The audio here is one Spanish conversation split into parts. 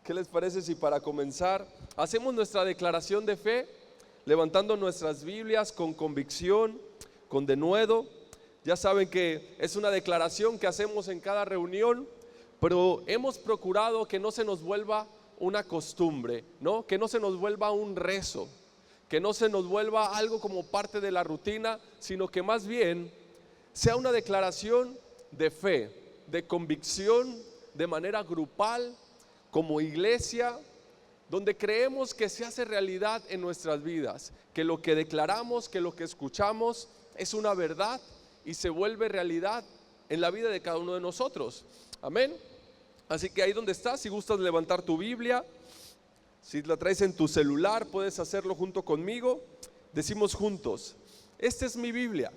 ¿Qué les parece si para comenzar hacemos nuestra declaración de fe, levantando nuestras Biblias con convicción, con denuedo? Ya saben que es una declaración que hacemos en cada reunión, pero hemos procurado que no se nos vuelva una costumbre, ¿no? Que no se nos vuelva un rezo, que no se nos vuelva algo como parte de la rutina, sino que más bien sea una declaración de fe, de convicción, de manera grupal, como iglesia, donde creemos que se hace realidad en nuestras vidas, que lo que declaramos, que lo que escuchamos es una verdad y se vuelve realidad en la vida de cada uno de nosotros. Amén. Así que ahí donde estás, si gustas levantar tu Biblia, si la traes en tu celular, puedes hacerlo junto conmigo. Decimos juntos: esta es mi Biblia,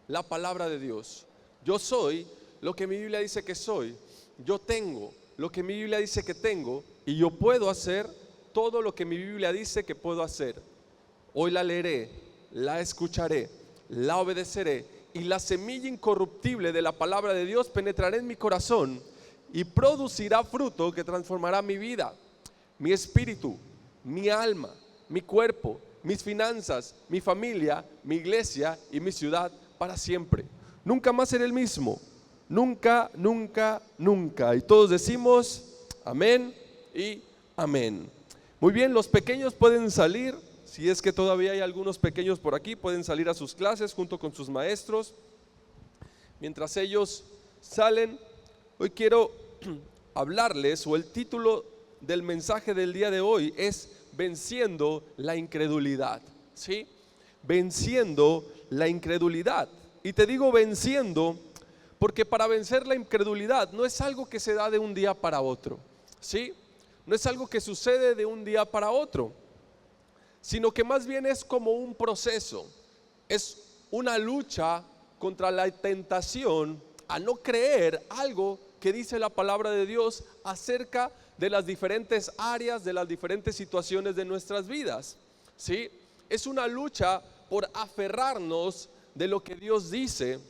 la palabra de Dios. Yo soy lo que mi Biblia dice que soy. Yo tengo lo que mi Biblia dice que tengo, y yo puedo hacer todo lo que mi Biblia dice que puedo hacer. Hoy la leeré, la escucharé, la obedeceré, y la semilla incorruptible de la palabra de Dios penetrará en mi corazón y producirá fruto que transformará mi vida, mi espíritu, mi alma, mi cuerpo, mis finanzas, mi familia, mi iglesia y mi ciudad para siempre. Nunca más seré el mismo. Nunca, nunca, nunca. Y todos decimos amén y amén. Muy bien, los pequeños pueden salir. Si es que todavía hay algunos pequeños por aquí, pueden salir a sus clases junto con sus maestros. Mientras ellos salen, hoy quiero hablarles, o el título del mensaje del día de hoy es venciendo la incredulidad. ¿Sí? Venciendo la incredulidad. Y te digo venciendo porque para vencer la incredulidad no es algo que se da de un día para otro, ¿sí? No es algo que sucede de un día para otro, sino que más bien es como un proceso, es una lucha contra la tentación a no creer algo que dice la palabra de Dios acerca de las diferentes áreas, de las diferentes situaciones de nuestras vidas, ¿sí? Es una lucha por aferrarnos de lo que Dios dice.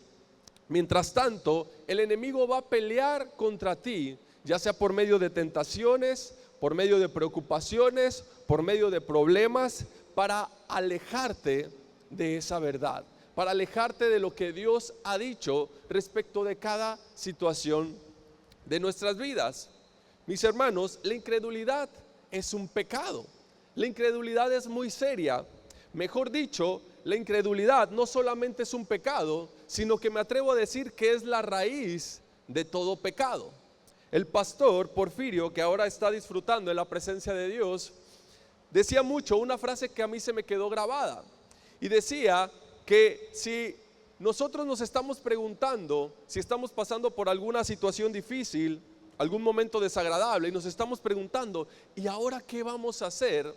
Mientras tanto, el enemigo va a pelear contra ti, ya sea por medio de tentaciones, por medio de preocupaciones, por medio de problemas, para alejarte de esa verdad, para alejarte de lo que Dios ha dicho respecto de cada situación de nuestras vidas. Mis hermanos, la incredulidad es un pecado. La incredulidad es muy seria. Mejor dicho, la incredulidad no solamente es un pecado, sino que me atrevo a decir que es la raíz de todo pecado. El pastor Porfirio, que ahora está disfrutando de la presencia de Dios, decía mucho una frase que a mí se me quedó grabada, y decía que si nosotros nos estamos preguntando, si estamos pasando por alguna situación difícil, algún momento desagradable, y nos estamos preguntando, ¿y ahora qué vamos a hacer?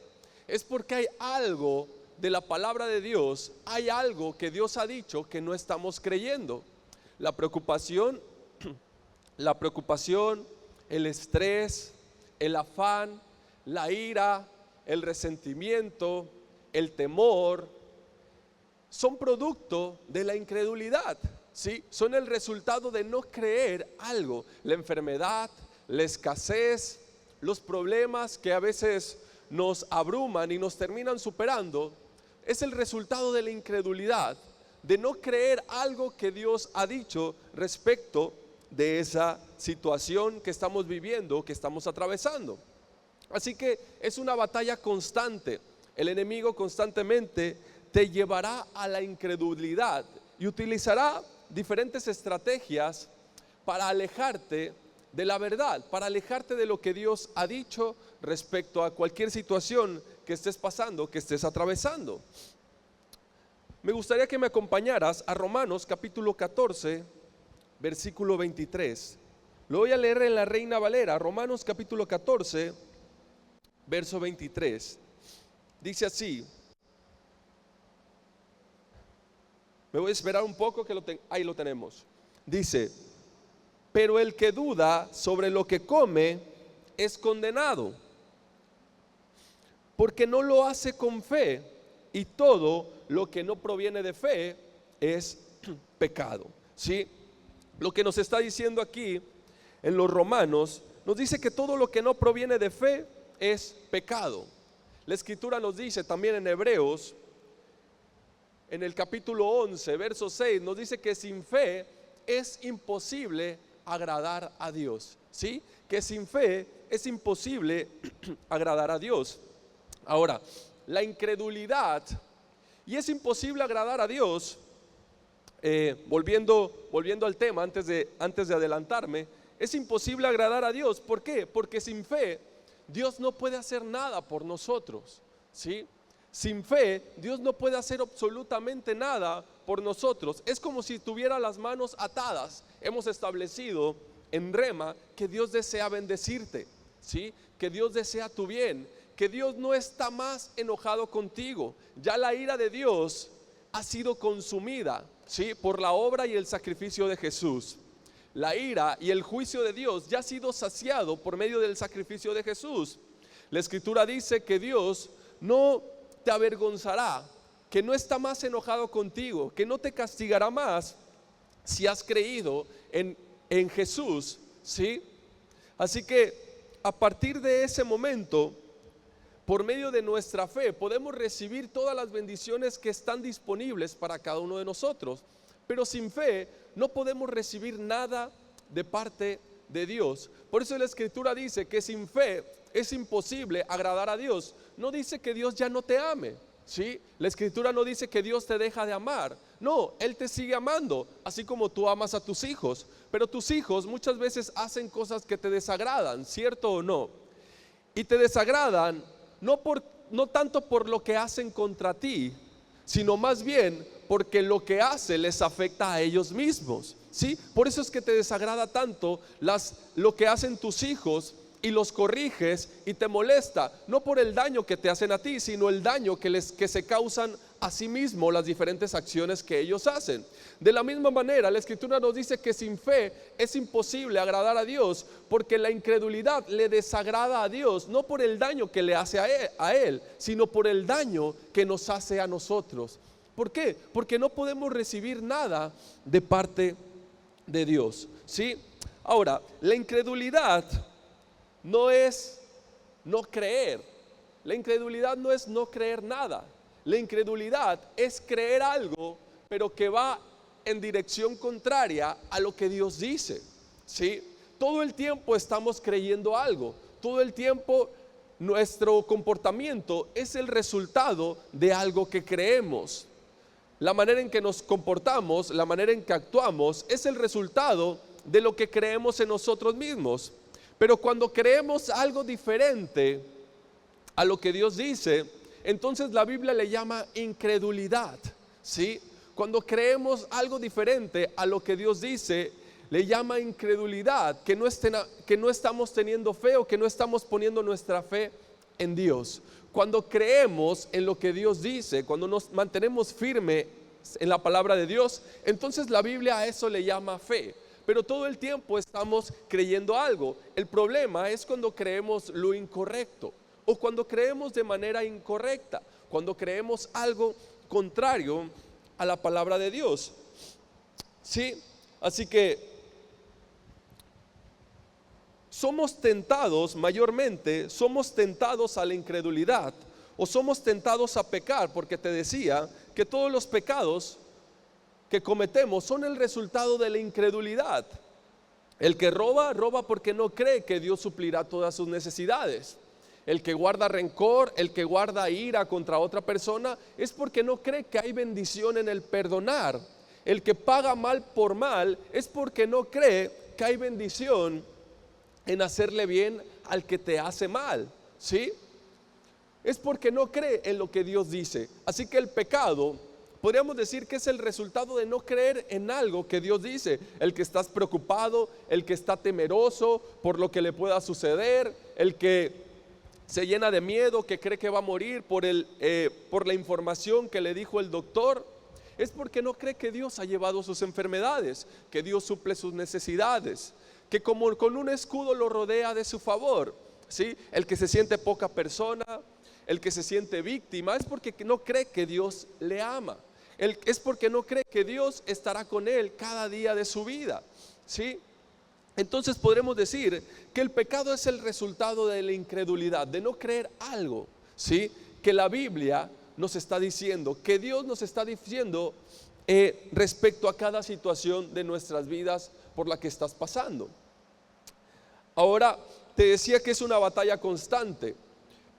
Es porque hay algo de la palabra de Dios, hay algo que Dios ha dicho que no estamos creyendo. La preocupación, el estrés, el afán, la ira, el resentimiento, el temor, son producto de la incredulidad, ¿sí? Son el resultado de no creer algo. La enfermedad, la escasez, los problemas que a veces nos abruman y nos terminan superando, es el resultado de la incredulidad, de no creer algo que Dios ha dicho respecto de esa situación que estamos viviendo, que estamos atravesando. Así que es una batalla constante. El enemigo constantemente te llevará a la incredulidad y utilizará diferentes estrategias para alejarte de la verdad, para alejarte de lo que Dios ha dicho respecto a cualquier situación que estés pasando, que estés atravesando. Me gustaría que me acompañaras a Romanos capítulo 14, versículo 23. Lo voy a leer en la Reina Valera. Romanos capítulo 14, verso 23. Dice así. Me voy a esperar un poco que ahí lo tenemos. Dice: pero el que duda sobre lo que come es condenado, porque no lo hace con fe, y todo lo que no proviene de fe es pecado. ¿Sí? Lo que nos está diciendo aquí en los Romanos nos dice que todo lo que no proviene de fe es pecado. La Escritura nos dice también en Hebreos, en el capítulo 11, verso 6, nos dice que sin fe es imposible agradar a Dios. ¿Sí? Que sin fe es imposible agradar a Dios. Ahora, la incredulidad, y es imposible agradar a Dios, volviendo al tema, antes de adelantarme, es imposible agradar a Dios. ¿Por qué? Porque sin fe Dios no puede hacer nada por nosotros, ¿sí? Sin fe Dios no puede hacer absolutamente nada por nosotros. Es como si tuviera las manos atadas. Hemos establecido en Rema que Dios desea bendecirte, ¿sí? Que Dios desea tu bien, que Dios no está más enojado contigo. Ya la ira de Dios ha sido consumida, ¿sí? Por la obra y el sacrificio de Jesús. La ira y el juicio de Dios ya ha sido saciado por medio del sacrificio de Jesús. La Escritura dice que Dios no te avergonzará, que no está más enojado contigo, que no te castigará más si has creído en Jesús, ¿sí? Así que a partir de ese momento, por medio de nuestra fe, podemos recibir todas las bendiciones que están disponibles para cada uno de nosotros. Pero sin fe no podemos recibir nada de parte de Dios. Por eso la Escritura dice que sin fe es imposible agradar a Dios. No dice que Dios ya no te ame, ¿sí? La Escritura no dice que Dios te deja de amar. No, Él te sigue amando, así como tú amas a tus hijos. Pero tus hijos muchas veces hacen cosas que te desagradan, ¿cierto o no? Y te desagradan no tanto por lo que hacen contra ti, sino más bien porque lo que hace les afecta a ellos mismos, ¿sí? Por eso es que te desagrada tanto lo que hacen tus hijos, y los corriges y te molesta, no por el daño que te hacen a ti, sino el daño que se causan a sí mismos las diferentes acciones que ellos hacen. De la misma manera, la Escritura nos dice que sin fe es imposible agradar a Dios, porque la incredulidad le desagrada a Dios, no por el daño que le hace a él, sino por el daño que nos hace a nosotros. ¿Por qué? Porque no podemos recibir nada de parte de Dios, ¿sí? Ahora, la incredulidad no es no creer. La incredulidad no es no creer nada. La incredulidad es creer algo, pero que va en dirección contraria a lo que Dios dice, ¿sí? Todo el tiempo estamos creyendo algo. Todo el tiempo nuestro comportamiento es el resultado de algo que creemos. La manera en que nos comportamos, la manera en que actuamos, es el resultado de lo que creemos en nosotros mismos. Pero cuando creemos algo diferente a lo que Dios dice, entonces la Biblia le llama incredulidad, ¿sí? Cuando creemos algo diferente a lo que Dios dice, le llama incredulidad, que no estamos teniendo fe, o que no estamos poniendo nuestra fe en Dios. Cuando creemos en lo que Dios dice, cuando nos mantenemos firmes en la palabra de Dios, entonces la Biblia a eso le llama fe. Pero todo el tiempo estamos creyendo algo. El problema es cuando creemos lo incorrecto, o cuando creemos de manera incorrecta, cuando creemos algo contrario a la palabra de Dios, ¿sí? Así que mayormente somos tentados a la incredulidad, o somos tentados a pecar, porque te decía que todos los pecados que cometemos son el resultado de la incredulidad. El que roba porque no cree que Dios suplirá todas sus necesidades. El que guarda rencor, el que guarda ira contra otra persona, es porque no cree que hay bendición en el perdonar. El que paga mal por mal es porque no cree que hay bendición en hacerle bien al que te hace mal, ¿sí? Es porque no cree en lo que Dios dice. Así que el pecado, podríamos decir que es el resultado de no creer en algo que Dios dice. El que estás preocupado, el que está temeroso por lo que le pueda suceder, el que se llena de miedo, que cree que va a morir por la información que le dijo el doctor, es porque no cree que Dios ha llevado sus enfermedades, que Dios suple sus necesidades, que como con un escudo lo rodea de su favor, ¿sí? El que se siente poca persona, el que se siente víctima, es porque no cree que Dios le ama. Es porque no cree que Dios estará con él cada día de su vida, ¿sí? Entonces podremos decir que el pecado es el resultado de la incredulidad, de no creer algo, ¿sí? Que la Biblia nos está diciendo, que Dios nos está diciendo respecto a cada situación de nuestras vidas por la que estás pasando. Ahora, te decía que es una batalla constante,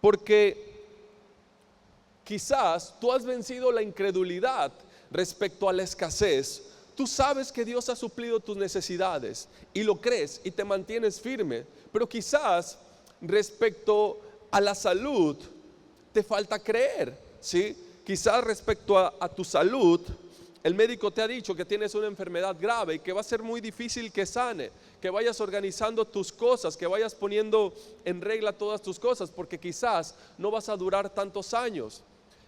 porque quizás tú has vencido la incredulidad respecto a la escasez. Tú sabes que Dios ha suplido tus necesidades y lo crees y te mantienes firme, pero quizás respecto a la salud te falta creer, ¿sí? Quizás respecto a tu salud, el médico te ha dicho que tienes una enfermedad grave y que va a ser muy difícil que sane, que vayas organizando tus cosas, que vayas poniendo en regla todas tus cosas, porque quizás no vas a durar tantos años,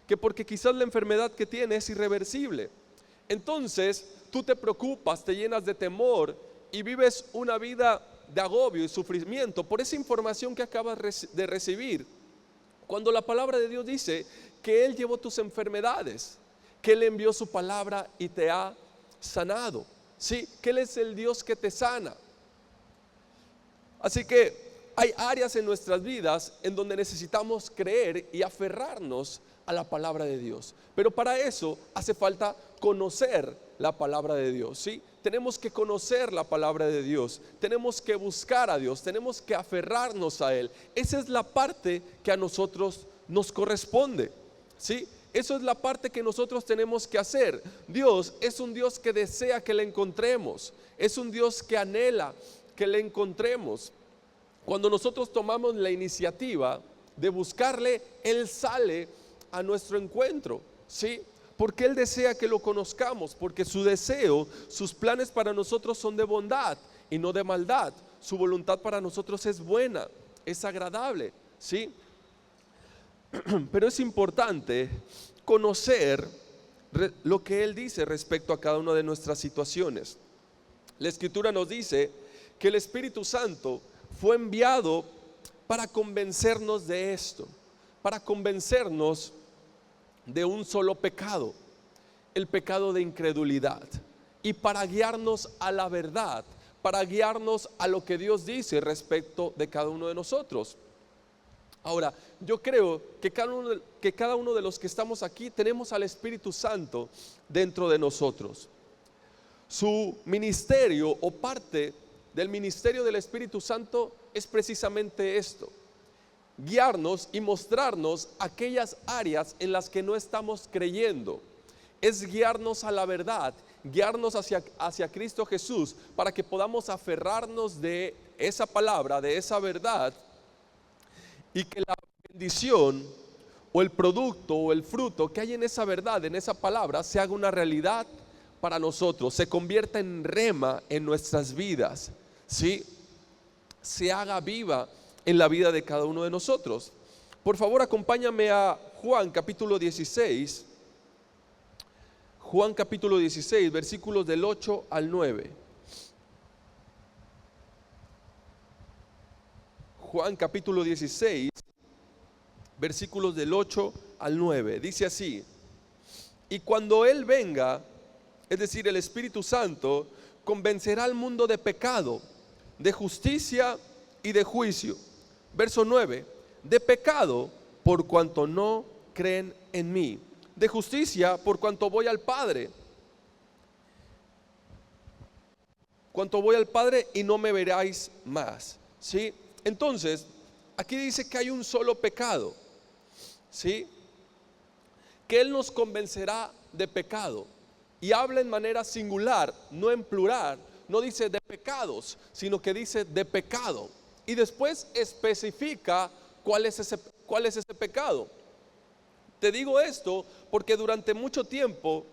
que porque quizás la enfermedad que tienes es irreversible. Entonces tú te preocupas, te llenas de temor y vives una vida de agobio y sufrimiento por esa información que acabas de recibir, cuando la palabra de Dios dice que Él llevó tus enfermedades, que Él envió su palabra y te ha sanado, ¿sí? Que Él es el Dios que te sana. Así que hay áreas en nuestras vidas en donde necesitamos creer y aferrarnos a la palabra de Dios, pero para eso hace falta conocer la palabra de Dios, ¿sí? Tenemos que conocer la palabra de Dios, tenemos que buscar a Dios, tenemos que aferrarnos a Él. Esa es la parte que a nosotros nos corresponde, ¿sí? Eso es la parte que nosotros tenemos que hacer. Dios es un Dios que desea que le encontremos, es un Dios que anhela que le encontremos. Cuando nosotros tomamos la iniciativa de buscarle, Él sale a nuestro encuentro, ¿sí? Porque Él desea que lo conozcamos, porque su deseo, sus planes para nosotros son de bondad y no de maldad. Su voluntad para nosotros es buena, es agradable, ¿sí? Pero es importante conocer lo que Él dice respecto a cada una de nuestras situaciones. La Escritura nos dice que el Espíritu Santo fue enviado para convencernos de esto, para convencernos de un solo pecado, el pecado de incredulidad, y para guiarnos a la verdad, para guiarnos a lo que Dios dice respecto de cada uno de nosotros. Ahora, yo creo que cada uno de los que estamos aquí tenemos al Espíritu Santo dentro de nosotros. Su ministerio o parte del ministerio del Espíritu Santo es precisamente esto: guiarnos y mostrarnos aquellas áreas en las que no estamos creyendo. Es guiarnos a la verdad, guiarnos hacia Cristo Jesús, para que podamos aferrarnos de esa palabra, de esa verdad, y que la bendición o el producto o el fruto que hay en esa verdad, en esa palabra, se haga una realidad para nosotros, se convierta en rema en nuestras vidas, ¿sí? Se haga viva en la vida de cada uno de nosotros. Por favor, acompáñame a Juan capítulo 16. Juan capítulo 16, versículos del 8 al 9. Juan capítulo 16, versículos del 8 al 9. Dice así: y cuando Él venga, es decir, el Espíritu Santo, convencerá al mundo de pecado, de justicia y de juicio. Verso 9: de pecado, por cuanto no creen en mí; de justicia, por cuanto voy al Padre, y no me veráis más. ¿Sí? Entonces, aquí dice que hay un solo pecado, ¿sí? Que Él nos convencerá de pecado, y habla en manera singular, no en plural. No dice de pecados, sino que dice de pecado, y después especifica cuál es ese pecado. Te digo esto porque durante mucho tiempo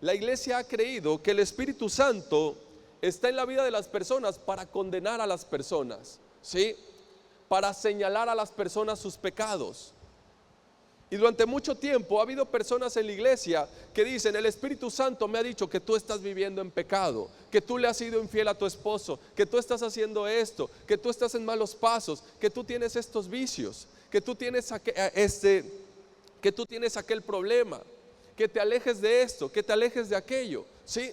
la iglesia ha creído que el Espíritu Santo está en la vida de las personas para condenar a las personas, ¿sí? Para señalar a las personas sus pecados. Y durante mucho tiempo ha habido personas en la iglesia que dicen: el Espíritu Santo me ha dicho que tú estás viviendo en pecado, que tú le has sido infiel a tu esposo, que tú estás haciendo esto, que tú estás en malos pasos, que tú tienes estos vicios, que tú tienes aquel problema, que te alejes de esto, que te alejes de aquello, ¿sí?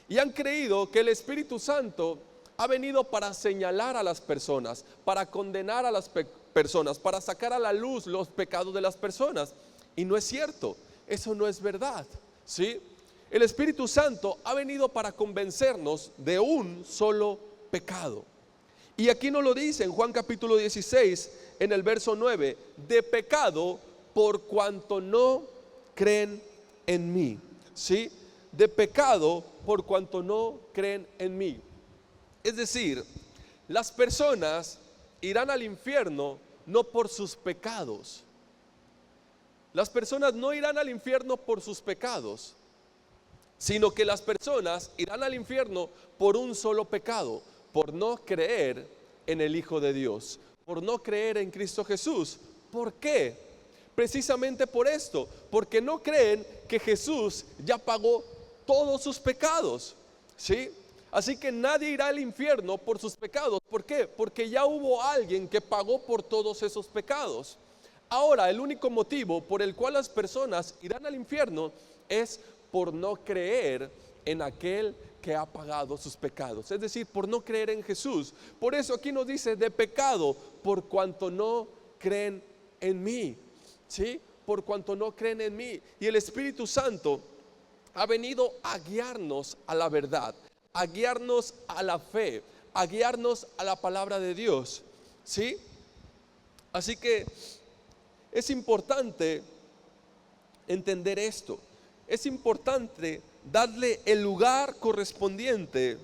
Y han creído que el Espíritu Santo ha venido para señalar a las personas, para condenar a las personas, para sacar a la luz los pecados de las personas. Y no es cierto, eso no es verdad, ¿sí? El Espíritu Santo ha venido para convencernos de un solo pecado. Y aquí nos lo dice en Juan capítulo 16, en el verso 9, de pecado por cuanto no creen en mí, ¿sí? De pecado por cuanto no creen en mí. Es decir, las personas irán al infierno no por sus pecados. Las personas no irán al infierno por sus pecados, sino que las personas irán al infierno por un solo pecado, por no creer en el Hijo de Dios, por no creer en Cristo Jesús. ¿Por qué? Precisamente por esto, porque no creen que Jesús ya pagó todos sus pecados, ¿sí? Así que nadie irá al infierno por sus pecados. ¿Por qué? Porque ya hubo alguien que pagó por todos esos pecados. Ahora, el único motivo por el cual las personas irán al infierno es por no creer en aquel que ha pagado sus pecados, es decir, por no creer en Jesús. Por eso aquí nos dice de pecado por cuanto no creen en mí, ¿sí? Por cuanto no creen en mí. Y el Espíritu Santo ha venido a guiarnos a la verdad, a guiarnos a la fe, a guiarnos a la palabra de Dios, ¿sí? Así que es importante entender esto. Es importante darle el lugar correspondiente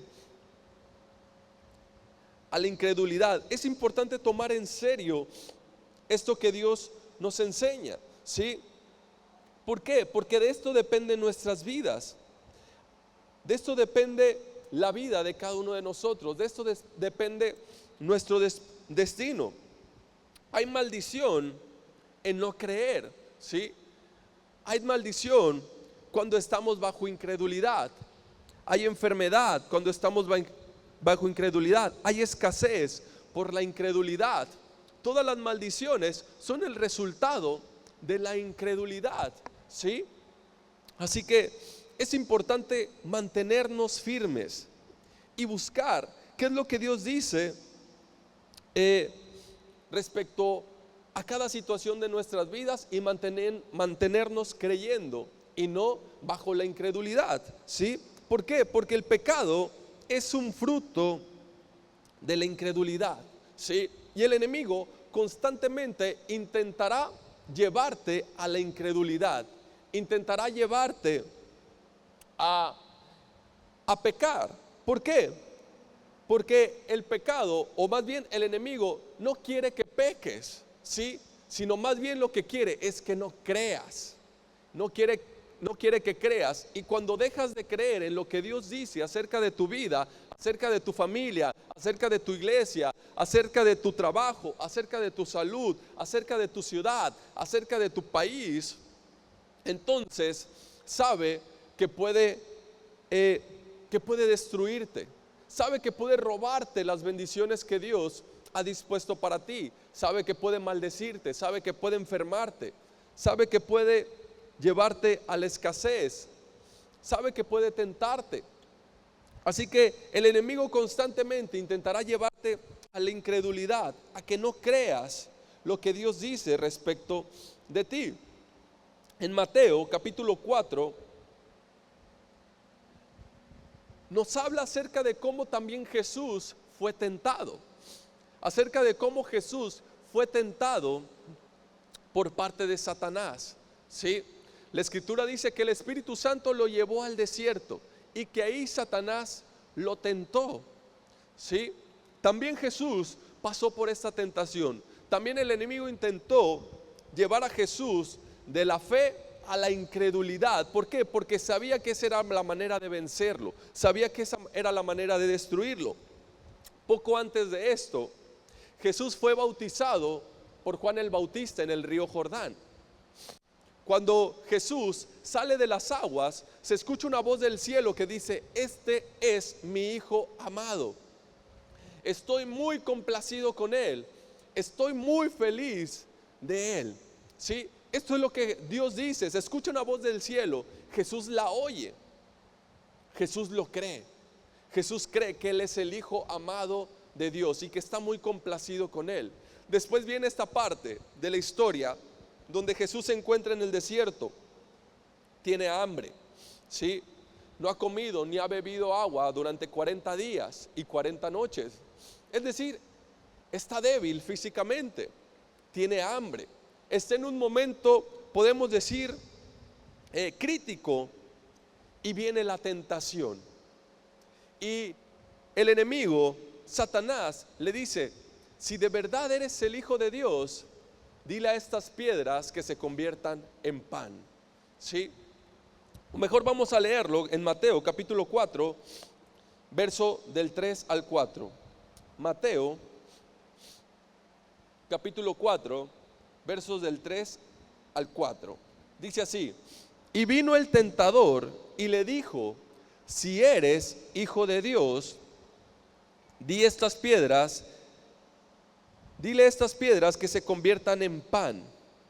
a la incredulidad. Es importante tomar en serio esto que Dios nos enseña, ¿sí? ¿Por qué? Porque de esto dependen nuestras vidas. De esto depende la vida de cada uno de nosotros. De esto depende nuestro destino. Hay maldición en no creer, ¿sí? Hay maldición cuando estamos bajo incredulidad. Hay enfermedad cuando estamos bajo incredulidad. Hay escasez por la incredulidad. Todas las maldiciones son el resultado de la incredulidad, ¿sí? Así que es importante mantenernos firmes y buscar qué es lo que Dios dice respecto a cada situación de nuestras vidas y mantenernos creyendo y no bajo la incredulidad, ¿sí? ¿Por qué? Porque el pecado es un fruto de la incredulidad, ¿sí? Y el enemigo constantemente intentará llevarte a la incredulidad, intentará llevarte a pecar. ¿Por qué? Porque el pecado, o más bien el enemigo, no quiere que peques, ¿sí? Sino más bien lo que quiere es que no creas. No quiere que creas. Y cuando dejas de creer en lo que Dios dice acerca de tu vida, acerca de tu familia, acerca de tu iglesia, acerca de tu trabajo, acerca de tu salud, acerca de tu ciudad, acerca de tu país, entonces sabe que puede destruirte. Sabe que puede robarte las bendiciones que Dios ha dispuesto para ti. Sabe que puede maldecirte, sabe que puede enfermarte, sabe que puede llevarte a la escasez, sabe que puede tentarte. Así que el enemigo constantemente intentará llevarte a la incredulidad, a que no creas lo que Dios dice respecto de ti. En Mateo capítulo 4 nos habla acerca de cómo también Jesús fue tentado, acerca de cómo Jesús fue tentado por parte de Satanás, ¿sí? La escritura dice que el Espíritu Santo lo llevó al desierto y que ahí Satanás lo tentó, ¿sí? También Jesús pasó por esta tentación. También el enemigo intentó llevar a Jesús de la fe a la incredulidad. ¿Por qué? Porque sabía que esa era la manera de vencerlo, sabía que esa era la manera de destruirlo. Poco antes de esto, Jesús fue bautizado por Juan el Bautista en el río Jordán. Cuando Jesús sale de las aguas, se escucha una voz del cielo que dice: este es mi Hijo amado, estoy muy complacido con él, estoy muy feliz de él, ¿sí? Esto es lo que Dios dice. Se escucha una voz del cielo, Jesús la oye, Jesús lo cree, Jesús cree que Él es el Hijo amado de Dios y que está muy complacido con Él. Después viene esta parte de la historia donde Jesús se encuentra en el desierto, tiene hambre, ¿sí? No ha comido ni ha bebido agua durante 40 días y 40 noches. Es decir, está débil físicamente, tiene hambre, está en un momento, podemos decir, crítico, y viene la tentación. Y el enemigo, Satanás, le dice: si de verdad eres el Hijo de Dios, dile a estas piedras que se conviertan en pan. ¿Sí? O mejor vamos a leerlo en Mateo capítulo 4, verso del 3 al 4. Mateo capítulo 4, versos del 3 al 4. Dice así: y vino el tentador y le dijo: si eres Hijo de Dios, dile a estas piedras que se conviertan en pan.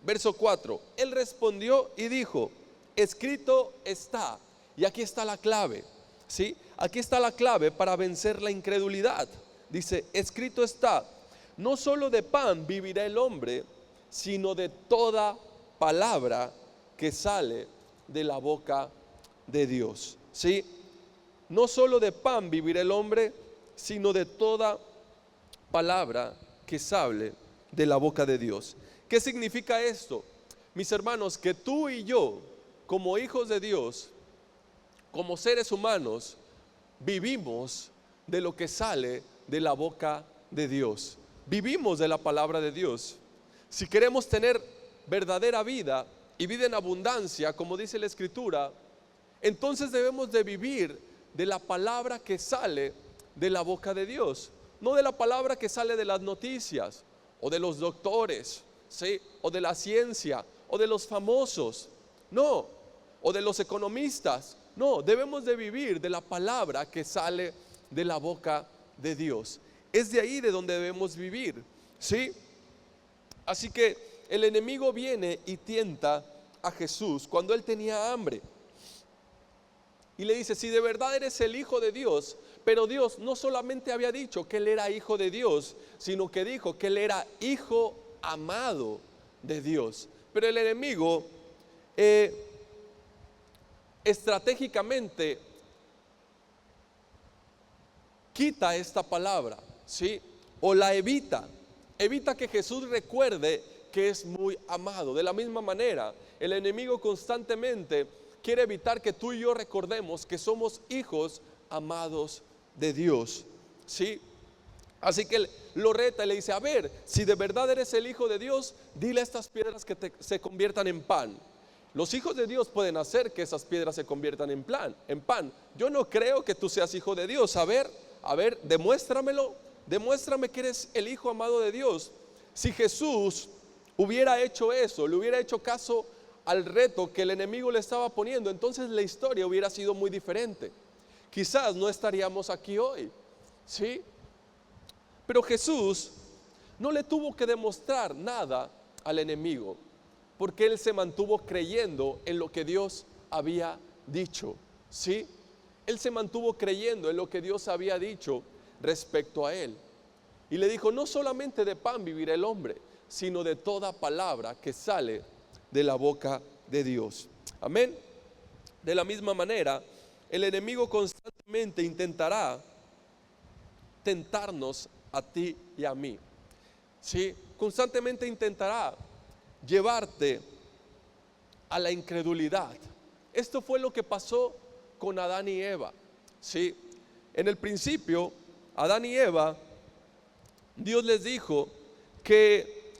Verso 4, él respondió y dijo: escrito está. Y aquí está la clave, ¿sí? Aquí está la clave para vencer la incredulidad. Dice: escrito está, no solo de pan vivirá el hombre, sino de toda palabra que sale de la boca de Dios. ¿Sí? No solo de pan vivirá el hombre, sino de toda palabra que sale de la boca de Dios. ¿Qué significa esto? Mis hermanos, que tú y yo, como hijos de Dios, como seres humanos, vivimos de lo que sale de la boca de Dios. Vivimos de la palabra de Dios. Si queremos tener verdadera vida y vida en abundancia, como dice la Escritura, entonces debemos de vivir de la palabra que sale de la boca de Dios, no de la palabra que sale de las noticias o de los doctores, ¿sí? O de la ciencia o de los famosos, no, o de los economistas. No, debemos de vivir de la palabra que sale de la boca de Dios. Es de ahí de donde debemos vivir, ¿sí? Así que el enemigo viene y tienta a Jesús cuando él tenía hambre. Y le dice: si de verdad eres el Hijo de Dios. Pero Dios no solamente había dicho que él era hijo de Dios, sino que dijo que él era hijo amado de Dios. Pero el enemigo estratégicamente quita esta palabra, ¿sí? O la evita que Jesús recuerde que es muy amado. De la misma manera, el enemigo constantemente quiere evitar que tú y yo recordemos que somos hijos amados de Dios, ¿sí? Así que él lo reta y le dice: a ver, si de verdad eres el Hijo de Dios, dile a estas piedras que se conviertan en pan. Los hijos de Dios pueden hacer que esas piedras se conviertan en pan. Yo no creo que tú seas hijo de Dios. A ver, demuéstramelo. Demuéstrame que eres el Hijo amado de Dios. Si Jesús hubiera hecho eso, le hubiera hecho caso al reto que el enemigo le estaba poniendo, entonces la historia hubiera sido muy diferente. Quizás no estaríamos aquí hoy, ¿sí? Pero Jesús no le tuvo que demostrar nada al enemigo, porque él se mantuvo creyendo en lo que Dios había dicho, ¿sí? Él se mantuvo creyendo en lo que Dios había dicho respecto a él. Y le dijo: no solamente de pan vivirá el hombre, sino de toda palabra que sale de la boca de Dios. Amén. De la misma manera, el enemigo constantemente intentará tentarnos a ti y a mí, ¿sí? Constantemente intentará llevarte a la incredulidad. Esto fue lo que pasó con Adán y Eva, ¿sí? En el principio, Adán y Eva, Dios les dijo que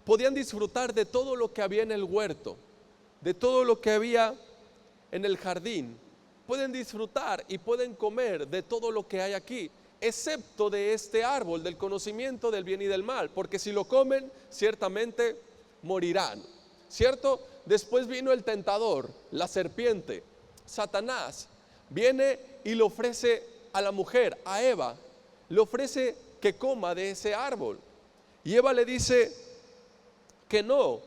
podían disfrutar de todo lo que había en el huerto, de todo lo que había en el jardín. Pueden disfrutar y pueden comer de todo lo que hay aquí, excepto de este árbol del conocimiento del bien y del mal, porque si lo comen, ciertamente morirán, ¿cierto? Después vino el tentador, la serpiente, Satanás, viene y le ofrece a la mujer, a Eva, le ofrece que coma de ese árbol. Y Eva le dice que no,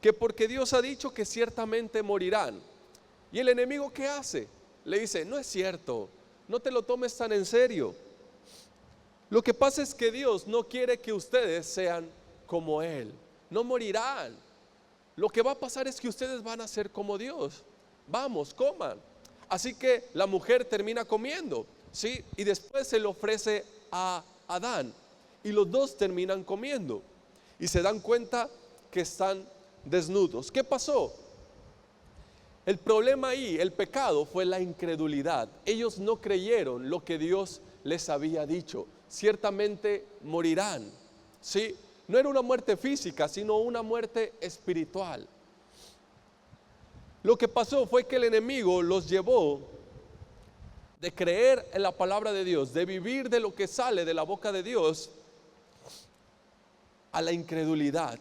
que porque Dios ha dicho que ciertamente morirán. Y el enemigo, ¿qué hace? Le dice: no es cierto, no te lo tomes tan en serio. Lo que pasa es que Dios no quiere que ustedes sean como Él. No morirán. Lo que va a pasar es que ustedes van a ser como Dios. Vamos, coman. Así que la mujer termina comiendo, ¿sí? Y después se le ofrece a Adán. Y los dos terminan comiendo. Y se dan cuenta que están desnudos. ¿Qué pasó? El problema ahí, el pecado, fue la incredulidad. Ellos no creyeron lo que Dios les había dicho. Ciertamente morirán, ¿sí? No era una muerte física, sino una muerte espiritual. Lo que pasó fue que el enemigo los llevó de creer en la palabra de Dios, de vivir de lo que sale de la boca de Dios, a la incredulidad,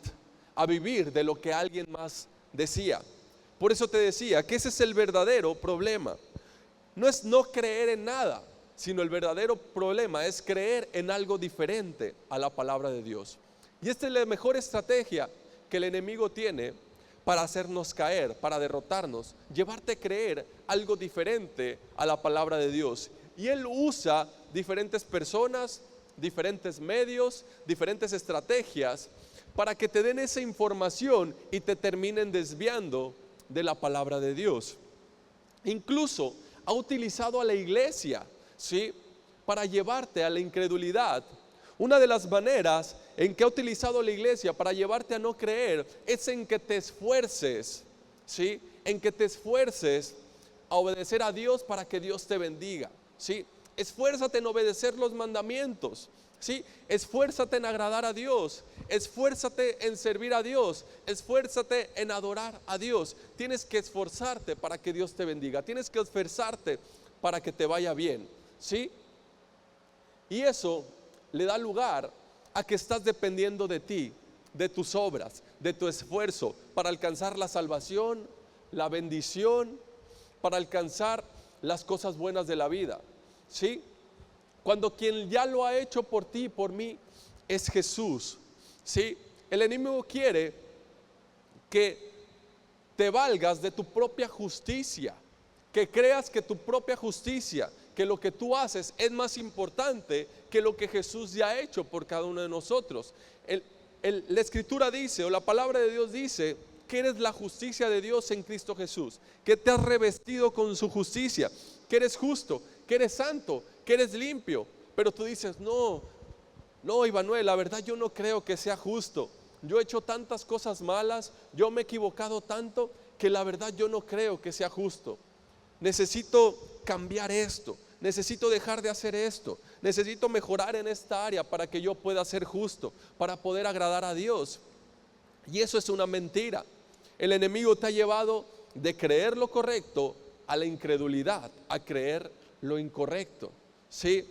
a vivir de lo que alguien más decía. Por eso te decía que ese es el verdadero problema. No es no creer en nada, sino el verdadero problema es creer en algo diferente a la palabra de Dios. Y esta es la mejor estrategia que el enemigo tiene para hacernos caer, para derrotarnos, llevarte a creer algo diferente a la palabra de Dios. Y él usa diferentes personas, diferentes medios, diferentes estrategias para que te den esa información y te terminen desviando de la palabra de Dios. Incluso ha utilizado a la iglesia, ¿sí?, para llevarte a la incredulidad. Una de las maneras en que ha utilizado la iglesia para llevarte a no creer es en que te esfuerces, ¿sí?, en que te esfuerces a obedecer a Dios para que Dios te bendiga, ¿sí? Esfuérzate en obedecer los mandamientos, ¿sí? Esfuérzate en agradar a Dios, esfuérzate en servir a Dios, esfuérzate en adorar a Dios. Tienes que esforzarte para que Dios te bendiga, tienes que esforzarte para que te vaya bien, ¿sí? Y eso le da lugar a que estás dependiendo de ti, de tus obras, de tu esfuerzo para alcanzar la salvación, la bendición, para alcanzar las cosas buenas de la vida, ¿sí? Cuando quien ya lo ha hecho por ti y por mí es Jesús, ¿sí? El enemigo quiere que te valgas de tu propia justicia, que creas que tu propia justicia, que lo que tú haces es más importante que lo que Jesús ya ha hecho por cada uno de nosotros. La escritura dice, o la palabra de Dios dice, que eres la justicia de Dios en Cristo Jesús, que te has revestido con su justicia, que eres justo, que eres santo, que eres limpio. Pero tú dices, no, Iván, la verdad yo no creo que sea justo. Yo he hecho tantas cosas malas, yo me he equivocado tanto, que la verdad yo no creo que sea justo. Necesito cambiar esto, necesito dejar de hacer esto, necesito mejorar en esta área para que yo pueda ser justo, para poder agradar a Dios. Y eso es una mentira. El enemigo te ha llevado de creer lo correcto a la incredulidad, a creer lo incorrecto, ¿sí?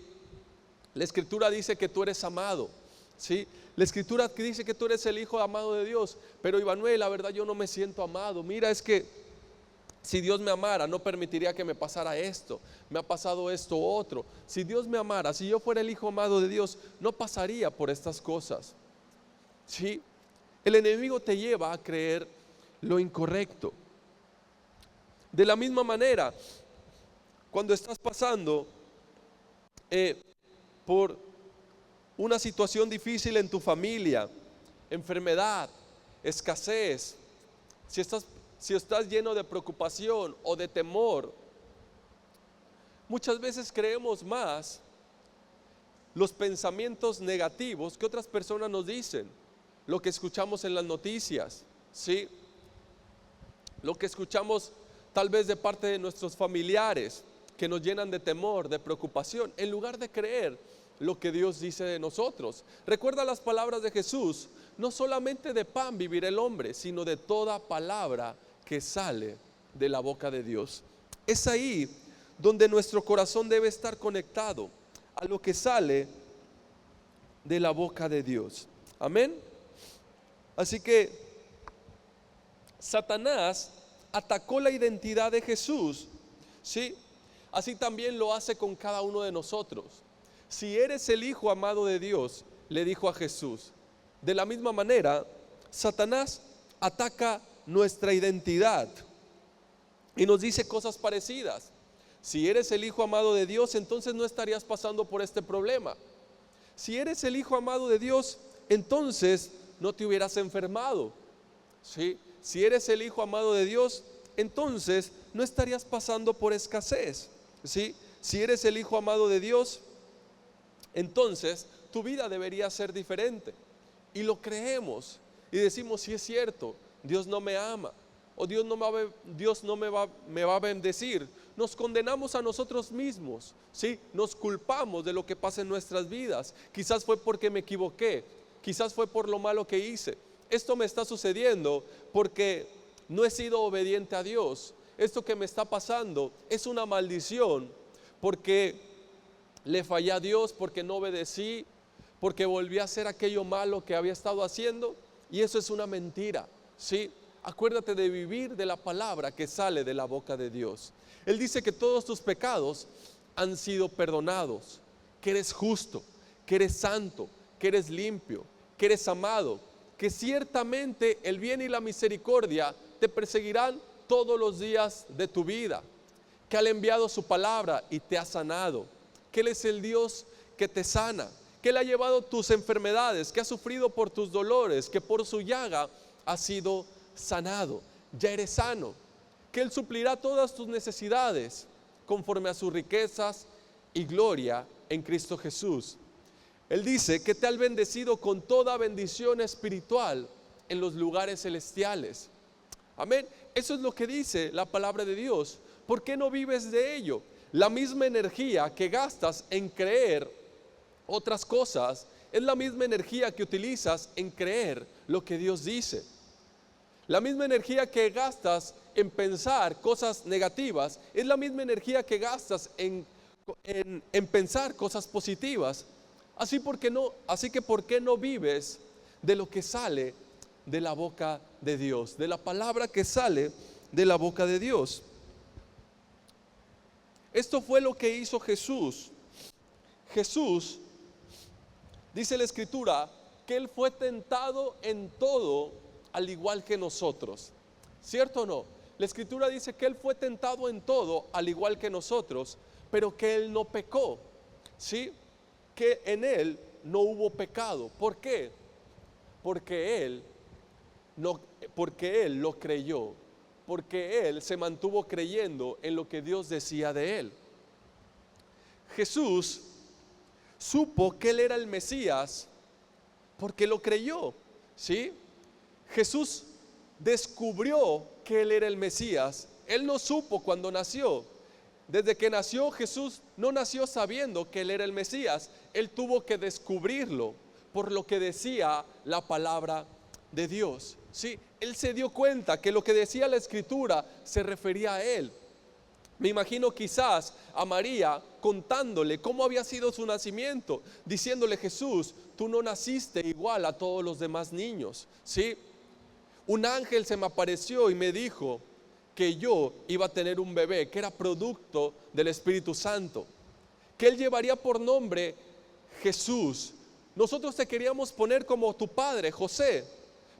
La escritura dice que tú eres amado, ¿sí? La escritura dice que tú eres el hijo amado de Dios. Pero Iván, la verdad yo no me siento amado. Mira, es que si Dios me amara, no permitiría que me pasara esto. Me ha pasado esto otro. Si Dios me amara, si yo fuera el hijo amado de Dios, no pasaría por estas cosas, ¿sí? El enemigo te lleva a creer lo incorrecto. De la misma manera, cuando estás pasando por una situación difícil en tu familia, enfermedad, escasez, si estás lleno de preocupación o de temor, muchas veces creemos más los pensamientos negativos que otras personas nos dicen, lo que escuchamos en las noticias, ¿sí? Lo que escuchamos tal vez de parte de nuestros familiares, que nos llenan de temor, de preocupación, en lugar de creer lo que Dios dice de nosotros. Recuerda las palabras de Jesús: no solamente de pan vivirá el hombre, sino de toda palabra que sale de la boca de Dios. Es ahí donde nuestro corazón debe estar conectado a lo que sale de la boca de Dios. Amén. Así que Satanás atacó la identidad de Jesús, ¿sí? Así también lo hace con cada uno de nosotros. Si eres el hijo amado de Dios, le dijo a Jesús. De la misma manera, Satanás ataca nuestra identidad y nos dice cosas parecidas. Si eres el hijo amado de Dios, entonces no estarías pasando por este problema. Si eres el hijo amado de Dios, entonces no te hubieras enfermado. ¿Sí? Si eres el hijo amado de Dios, entonces no estarías pasando por escasez. ¿Sí? Si eres el hijo amado de Dios, entonces tu vida debería ser diferente. Y lo creemos y decimos, sí es cierto, Dios no me ama, o Dios no me va a bendecir. Nos condenamos a nosotros mismos, ¿sí? Nos culpamos de lo que pasa en nuestras vidas. Quizás fue porque me equivoqué, quizás fue por lo malo que hice. Esto me está sucediendo porque no he sido obediente a Dios. Esto que me está pasando es una maldición porque le fallé a Dios, porque no obedecí, porque volví a hacer aquello malo que había estado haciendo. Y eso es una mentira, ¿sí? Acuérdate de vivir de la palabra que sale de la boca de Dios. Él dice que todos tus pecados han sido perdonados, que eres justo, que eres santo, que eres limpio, que eres amado, que ciertamente el bien y la misericordia te perseguirán todos los días de tu vida, que Él ha enviado su palabra y te ha sanado, que Él es el Dios que te sana, que Él ha llevado tus enfermedades, que ha sufrido por tus dolores, que por su llaga has sido sanado. Ya eres sano, que Él suplirá todas tus necesidades conforme a sus riquezas y gloria en Cristo Jesús. Él dice que te ha bendecido con toda bendición espiritual en los lugares celestiales. Amén. Eso es lo que dice la palabra de Dios. ¿Por qué no vives de ello? La misma energía que gastas en creer otras cosas es la misma energía que utilizas en creer lo que Dios dice. La misma energía que gastas en pensar cosas negativas es la misma energía que gastas en pensar cosas positivas. Así que ¿por qué no vives de lo que sale de la boca de Dios, de la palabra que sale de la boca de Dios? Esto fue lo que hizo Jesús. Jesús, dice la Escritura, que Él fue tentado en todo al igual que nosotros. ¿Cierto o no? La Escritura dice que Él fue tentado en todo al igual que nosotros, pero que Él no pecó. ¿Sí? Que en Él no hubo pecado. ¿Por qué? Porque Él lo creyó, porque Él se mantuvo creyendo en lo que Dios decía de Él. Jesús supo que Él era el Mesías porque lo creyó, ¿sí? Jesús descubrió que Él era el Mesías. Él no supo cuando nació. Desde que nació, Jesús no nació sabiendo que Él era el Mesías. Él tuvo que descubrirlo por lo que decía la palabra de Dios. Sí, Él se dio cuenta que lo que decía la Escritura se refería a Él. Me imagino quizás a María contándole cómo había sido su nacimiento, diciéndole: Jesús, tú no naciste igual a todos los demás niños. ¿Sí? Un ángel se me apareció y me dijo que yo iba a tener un bebé que era producto del Espíritu Santo, que Él llevaría por nombre Jesús. Nosotros te queríamos poner como tu padre, José,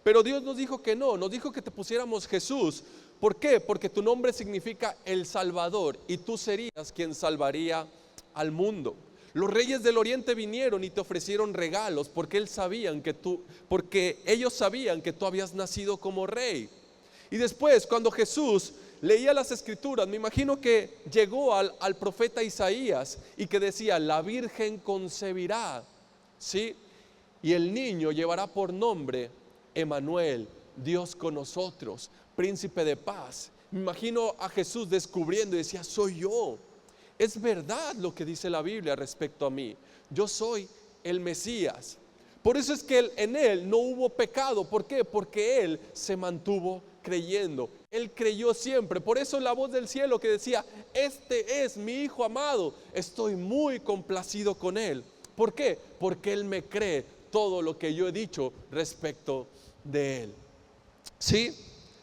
pero Dios nos dijo que no, nos dijo que te pusiéramos Jesús. ¿Por qué? Porque tu nombre significa el Salvador y tú serías quien salvaría al mundo. Los reyes del oriente vinieron y te ofrecieron regalos porque ellos sabían que tú habías nacido como rey. Y después, cuando Jesús leía las Escrituras, me imagino que llegó al profeta Isaías y que decía: la Virgen concebirá, ¿sí? Y el niño llevará por nombre Emmanuel, Dios con nosotros, príncipe de paz. Me imagino a Jesús descubriendo y decía: soy yo. Es verdad lo que dice la Biblia respecto a mí. Yo soy el Mesías. Por eso es que en Él no hubo pecado. ¿Por qué? Porque Él se mantuvo creyendo. Él creyó siempre. Por eso la voz del cielo que decía: este es mi Hijo amado, estoy muy complacido con Él. ¿Por qué? Porque Él me cree todo lo que yo he dicho respecto de Él. ¿Sí?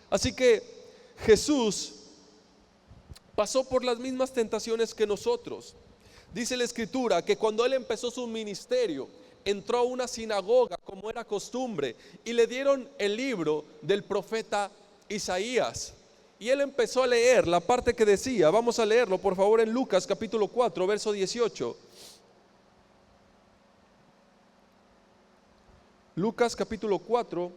Así que Jesús pasó por las mismas tentaciones que nosotros. Dice la Escritura que cuando Él empezó su ministerio, entró a una sinagoga como era costumbre y le dieron el libro del profeta Isaías. Y él empezó a leer la parte que decía, vamos a leerlo por favor en Lucas capítulo 4, verso 18. Lucas capítulo 4,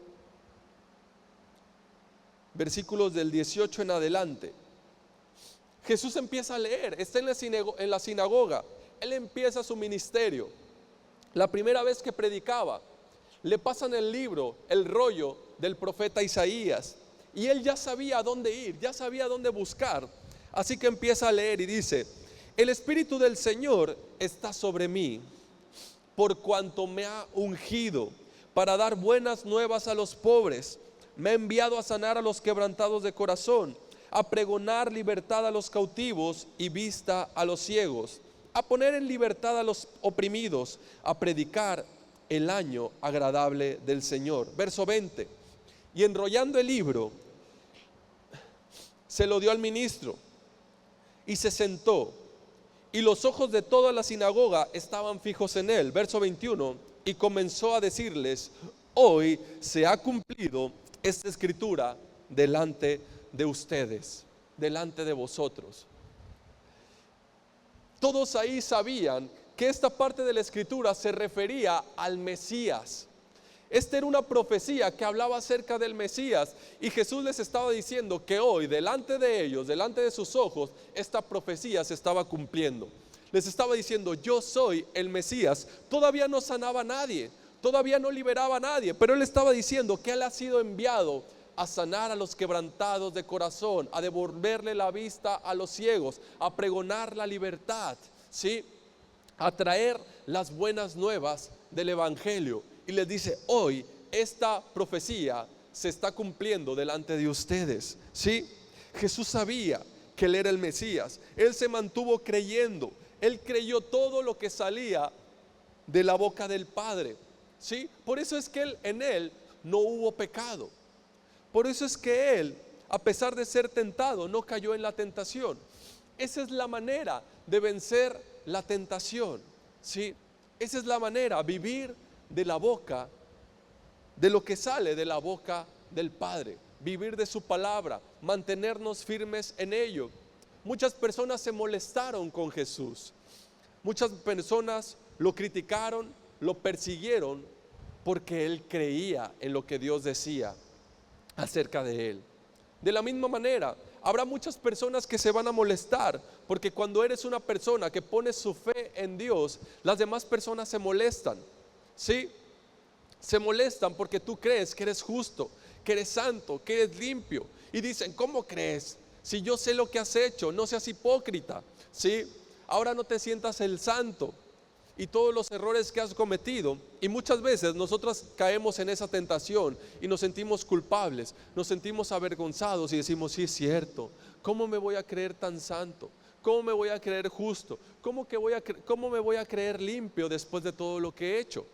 versículos del 18 en adelante. Jesús empieza a leer, está en la sinagoga, él empieza su ministerio. La primera vez que predicaba, le pasan el libro, el rollo del profeta Isaías, y él ya sabía a dónde ir, ya sabía a dónde buscar. Así que empieza a leer y dice: el Espíritu del Señor está sobre mí, por cuanto me ha ungido para dar buenas nuevas a los pobres. Me ha enviado a sanar a los quebrantados de corazón, a pregonar libertad a los cautivos y vista a los ciegos, a poner en libertad a los oprimidos, a predicar el año agradable del Señor. Verso 20. Y enrollando el libro, se lo dio al ministro y se sentó, y los ojos de toda la sinagoga estaban fijos en él. Verso 21. Y comenzó a decirles: hoy se ha cumplido esta escritura delante de ustedes, delante de vosotros. Todos ahí sabían que esta parte de la escritura se refería al Mesías. Esta era una profecía que hablaba acerca del Mesías, y Jesús les estaba diciendo que hoy, delante de ellos, delante de sus ojos, esta profecía se estaba cumpliendo. Les estaba diciendo: yo soy el Mesías. Todavía no sanaba a nadie, todavía no liberaba a nadie, pero él estaba diciendo que él ha sido enviado a sanar a los quebrantados de corazón, a devolverle la vista a los ciegos, a pregonar la libertad, ¿sí? A traer las buenas nuevas del evangelio. Y les dice: hoy esta profecía se está cumpliendo delante de ustedes, ¿sí? Jesús sabía que él era el Mesías. Él se mantuvo creyendo. Él creyó todo lo que salía de la boca del Padre, ¿sí? Por eso es que en él no hubo pecado. Por eso es que él, a pesar de ser tentado, no cayó en la tentación. Esa es la manera de vencer la tentación, ¿sí? Esa es la manera, vivir de la boca, de lo que sale de la boca del Padre, vivir de su palabra, mantenernos firmes en ello. Muchas personas se molestaron con Jesús, muchas personas lo criticaron, lo persiguieron, porque él creía en lo que Dios decía acerca de él. De la misma manera, habrá muchas personas que se van a molestar, porque cuando eres una persona que pone su fe en Dios, las demás personas se molestan, ¿sí? Se molestan porque tú crees que eres justo, que eres santo, que eres limpio, y dicen: ¿cómo crees? Si yo sé lo que has hecho, no seas hipócrita, ¿sí? Ahora no te sientas el santo, y todos los errores que has cometido. Y muchas veces nosotros caemos en esa tentación y nos sentimos culpables, nos sentimos avergonzados y decimos: sí, es cierto, ¿cómo me voy a creer tan santo? ¿Cómo me voy a creer justo? ¿Cómo me voy a creer limpio después de todo lo que he hecho?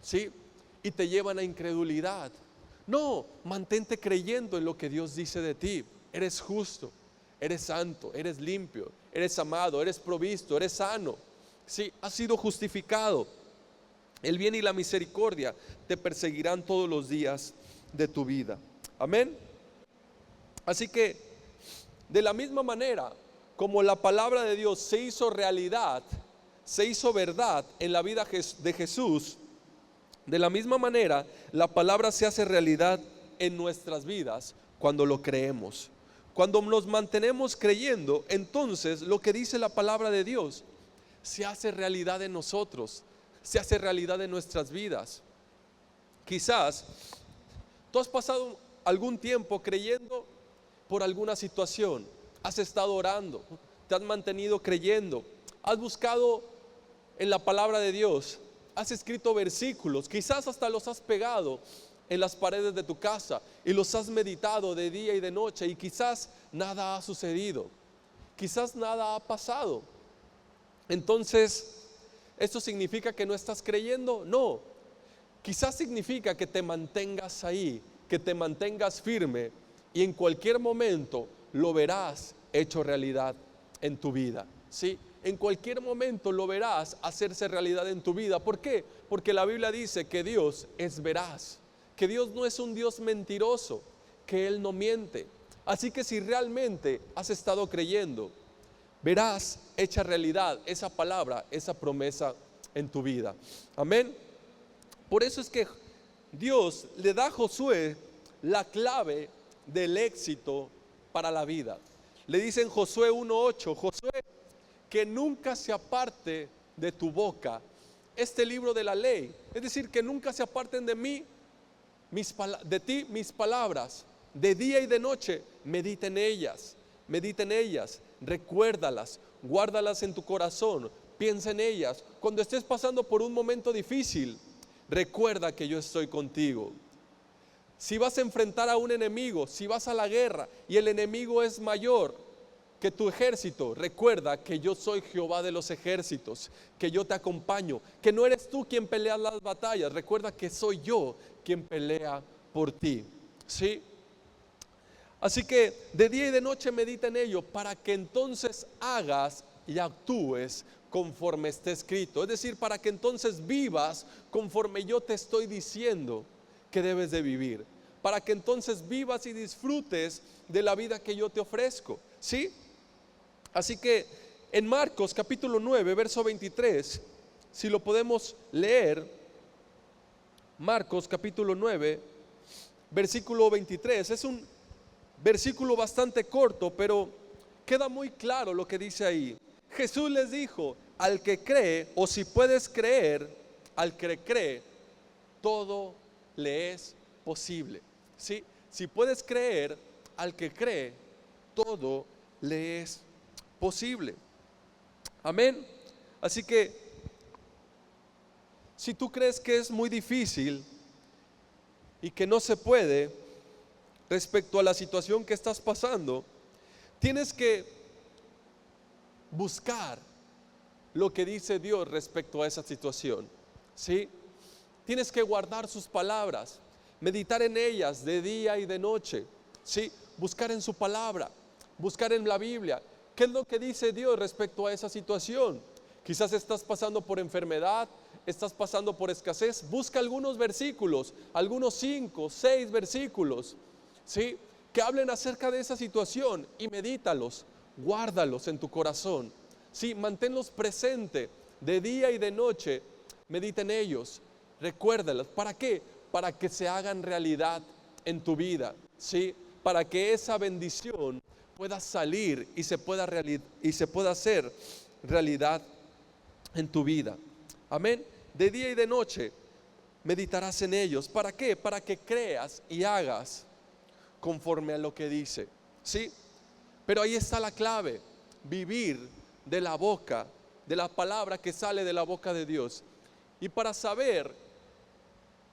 ¿Sí? Y te llevan a incredulidad. No, mantente creyendo en lo que Dios dice de ti. Eres justo, eres santo, eres limpio, eres amado, eres provisto, eres sano. Sí, has sido justificado. El bien y la misericordia te perseguirán todos los días de tu vida. Amén. Así que, de la misma manera como la palabra de Dios se hizo realidad, se hizo verdad en la vida de Jesús, de la misma manera la palabra se hace realidad en nuestras vidas cuando lo creemos. Cuando nos mantenemos creyendo, entonces lo que dice la palabra de Dios se hace realidad en nosotros, se hace realidad en nuestras vidas. Quizás tú has pasado algún tiempo creyendo por alguna situación, has estado orando, te has mantenido creyendo, has buscado en la palabra de Dios, has escrito versículos, quizás hasta los has pegado en las paredes de tu casa y los has meditado de día y de noche, y quizás nada ha sucedido, quizás nada ha pasado. Entonces, ¿esto significa que no estás creyendo? No, quizás significa que te mantengas ahí, que te mantengas firme, y en cualquier momento lo verás hecho realidad en tu vida, ¿sí? En cualquier momento lo verás hacerse realidad en tu vida. ¿Por qué? Porque la Biblia dice que Dios es veraz, que Dios no es un Dios mentiroso, que Él no miente. Así que si realmente has estado creyendo, verás hecha realidad esa palabra, esa promesa en tu vida. Amén. Por eso es que Dios le da a Josué la clave del éxito para la vida. Le dice en Josué 1:8, Josué, que nunca se aparte de tu boca este libro de la ley. Es decir, que nunca se aparten de mí, de ti mis palabras. De día y de noche, medita en ellas, recuérdalas, guárdalas en tu corazón, piensa en ellas. Cuando estés pasando por un momento difícil, recuerda que yo estoy contigo. Si vas a enfrentar a un enemigo, si vas a la guerra y el enemigo es mayor que tu ejército, recuerda que yo soy Jehová de los ejércitos, que yo te acompaño, que no eres tú quien pelea las batallas, recuerda que soy yo quien pelea por ti. ¿Sí? Así que de día y de noche medita en ello, para que entonces hagas y actúes conforme esté escrito. Es decir, para que entonces vivas conforme yo te estoy diciendo que debes de vivir. Para que entonces vivas y disfrutes de la vida que yo te ofrezco. ¿Sí? Así que en Marcos capítulo 9, verso 23, si lo podemos leer, Marcos capítulo 9, versículo 23, es un versículo bastante corto, pero queda muy claro lo que dice ahí. Jesús les dijo, al que cree, o si puedes creer, al que cree, todo le es posible. ¿Sí? Si puedes creer, al que cree, todo le es posible. Amén. Así que, si tú crees que es muy difícil y que no se puede, respecto a la situación que estás pasando, tienes que buscar lo que dice Dios respecto a esa situación. ¿Sí? Tienes que guardar sus palabras, meditar en ellas de día y de noche. ¿Sí? Buscar en su palabra, buscar en la Biblia. ¿Qué es lo que dice Dios respecto a esa situación? Quizás estás pasando por enfermedad, estás pasando por escasez. Busca algunos versículos, algunos 5, 6 versículos, ¿sí?, que hablen acerca de esa situación y medítalos, guárdalos en tu corazón. Sí, manténlos presente de día y de noche, medita en ellos, recuérdalos. ¿Para qué? Para que se hagan realidad en tu vida, ¿sí? Para que esa bendición pueda salir y se pueda hacer realidad en tu vida. Amén. De día y de noche meditarás en ellos. ¿Para qué? Para que creas y hagas conforme a lo que dice. ¿Sí? Pero ahí está la clave: vivir de la boca, de la palabra que sale de la boca de Dios. Y para saber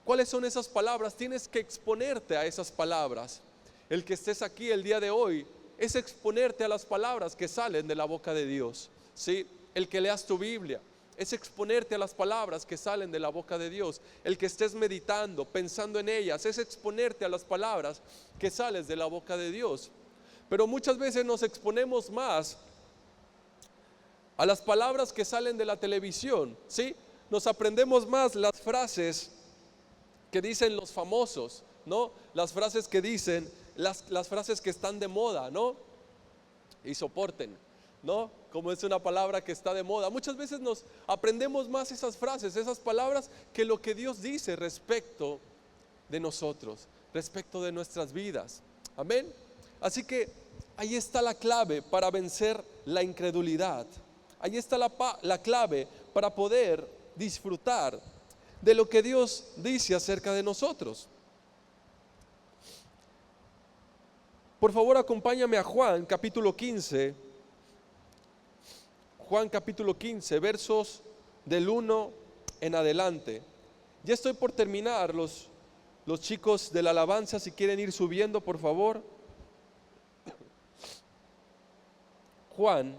cuáles son esas palabras, tienes que exponerte a esas palabras. El que estés aquí el día de hoy es exponerte a las palabras que salen de la boca de Dios. ¿Sí? El que leas tu Biblia es exponerte a las palabras que salen de la boca de Dios. El que estés meditando, pensando en ellas, es exponerte a las palabras que salen de la boca de Dios. Pero muchas veces nos exponemos más a las palabras que salen de la televisión, ¿sí? Nos aprendemos más las frases que dicen los famosos, ¿no? Las frases que dicen, las frases que están de moda, ¿no? Y soporten, ¿no? Como es una palabra que está de moda. Muchas veces nos aprendemos más esas frases, esas palabras, que lo que Dios dice respecto de nosotros, respecto de nuestras vidas. Amén. Así que ahí está la clave para vencer la incredulidad. Ahí está la clave para poder disfrutar de lo que Dios dice acerca de nosotros. Por favor, acompáñame a Juan capítulo 15. Juan capítulo 15, versos del 1 en adelante. Ya estoy por terminar. Los chicos de la alabanza, si quieren ir subiendo, por favor. Juan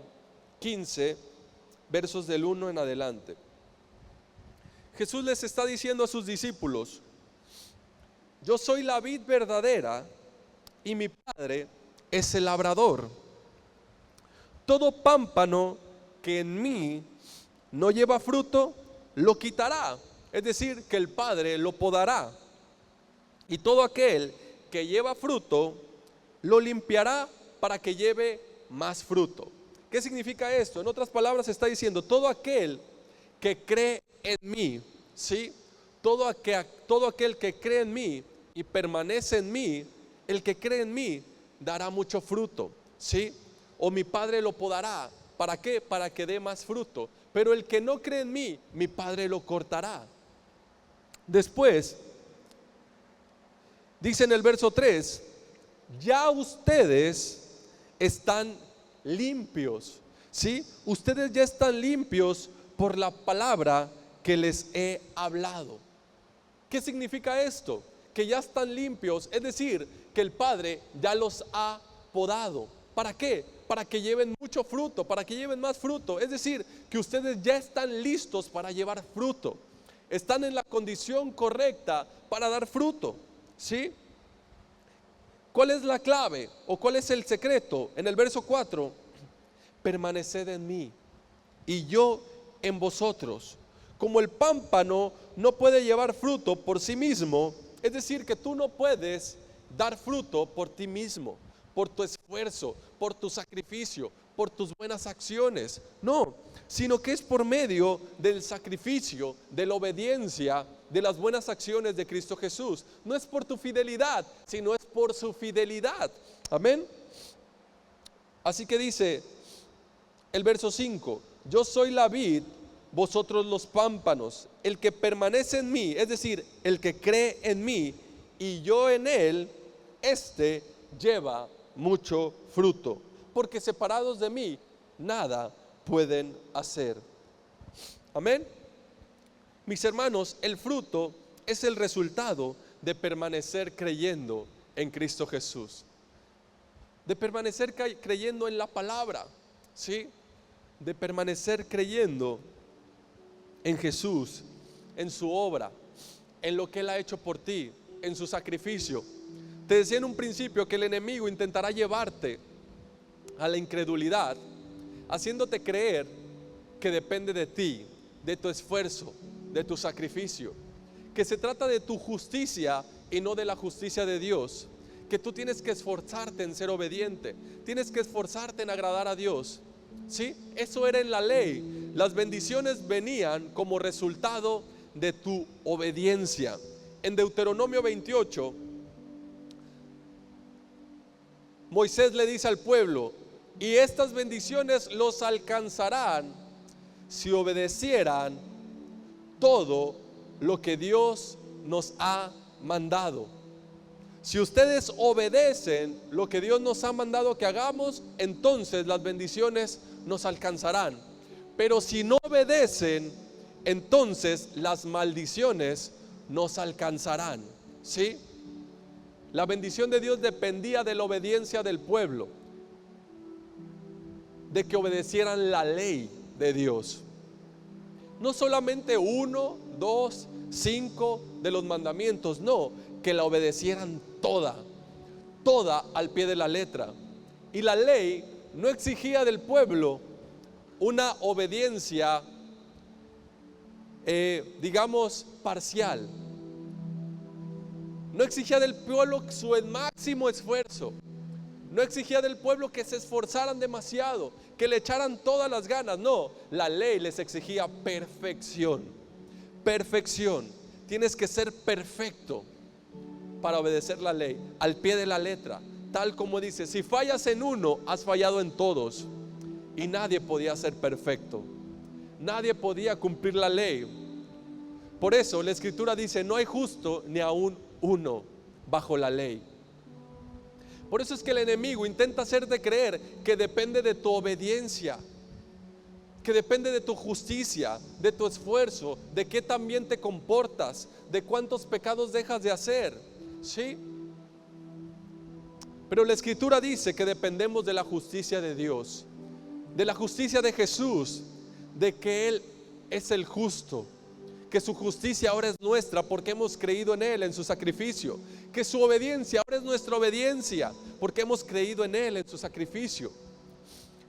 15, versos del 1 en adelante. Jesús les está diciendo a sus discípulos: yo soy la vid verdadera y mi Padre es el labrador. Todo pámpano que en mí no lleva fruto, lo quitará. Es decir, que el Padre lo podará. Y todo aquel que lleva fruto, lo limpiará para que lleve más fruto. ¿Qué significa esto? En otras palabras está diciendo, todo aquel que cree en mí, ¿sí? Todo aquel que cree en mí y permanece en mí, el que cree en mí dará mucho fruto, ¿sí? O mi Padre lo podará. ¿Para qué? Para que dé más fruto. Pero el que no cree en mí, mi Padre lo cortará. Después, dice en el verso 3, ya ustedes están limpios, ¿sí? Ustedes ya están limpios por la palabra que les he hablado. ¿Qué significa esto? Que ya están limpios, es decir, que el Padre ya los ha podado. ¿Para qué? Para que lleven mucho fruto, para que lleven más fruto. Es decir, que ustedes ya están listos para llevar fruto. Están en la condición correcta para dar fruto, ¿sí? ¿Cuál es la clave o cuál es el secreto? En el verso 4, permaneced en mí y yo en vosotros. Como el pámpano no puede llevar fruto por sí mismo, es decir, que tú no puedes dar fruto por ti mismo, por tu esfuerzo, por tu sacrificio, por tus buenas acciones. No, sino que es por medio del sacrificio, de la obediencia, de las buenas acciones de Cristo Jesús. No es por tu fidelidad, sino es por su fidelidad. Amén. Así que dice el verso 5, yo soy la vid, vosotros los pámpanos. El que permanece en mí, es decir, el que cree en mí y yo en él, este lleva mucho fruto, porque separados de mí nada pueden hacer. Amén. Mis hermanos, el fruto es el resultado de permanecer creyendo en Cristo Jesús, de permanecer creyendo en la palabra, ¿sí? De permanecer creyendo en Jesús, en su obra, en lo que Él ha hecho por ti, en su sacrificio. Te decía en un principio que el enemigo intentará llevarte a la incredulidad, haciéndote creer que depende de ti, de tu esfuerzo, de tu sacrificio, que se trata de tu justicia y no de la justicia de Dios, que tú tienes que esforzarte en ser obediente, tienes que esforzarte en agradar a Dios, ¿sí? Eso era en la ley. Las bendiciones venían como resultado de tu obediencia. En Deuteronomio 28, Moisés le dice al pueblo, y estas bendiciones los alcanzarán si obedecieran todo lo que Dios nos ha mandado. Si ustedes obedecen lo que Dios nos ha mandado que hagamos, entonces las bendiciones nos alcanzarán. Pero si no obedecen, entonces las maldiciones nos alcanzarán, ¿sí? La bendición de Dios dependía de la obediencia del pueblo, de que obedecieran la ley de Dios. No solamente 1, 2, 5 de los mandamientos, no, que la obedecieran toda al pie de la letra. Y la ley no exigía del pueblo una obediencia, digamos, parcial. No exigía del pueblo su máximo esfuerzo. No exigía del pueblo que se esforzaran demasiado, que le echaran todas las ganas. No, la ley les exigía perfección. Perfección. Tienes que ser perfecto para obedecer la ley, al pie de la letra. Tal como dice, si fallas en uno, has fallado en todos. Y nadie podía ser perfecto. Nadie podía cumplir la ley. Por eso la Escritura dice, no hay justo ni aún uno bajo la ley. Por eso es que el enemigo intenta hacerte creer que depende de tu obediencia, que depende de tu justicia, de tu esfuerzo, de qué tan bien te comportas, de cuántos pecados dejas de hacer, ¿sí? Pero la Escritura dice que dependemos de la justicia de Dios, de la justicia de Jesús, de que Él es el justo, que su justicia ahora es nuestra porque hemos creído en Él, en su sacrificio, que su obediencia ahora es nuestra obediencia porque hemos creído en Él, en su sacrificio,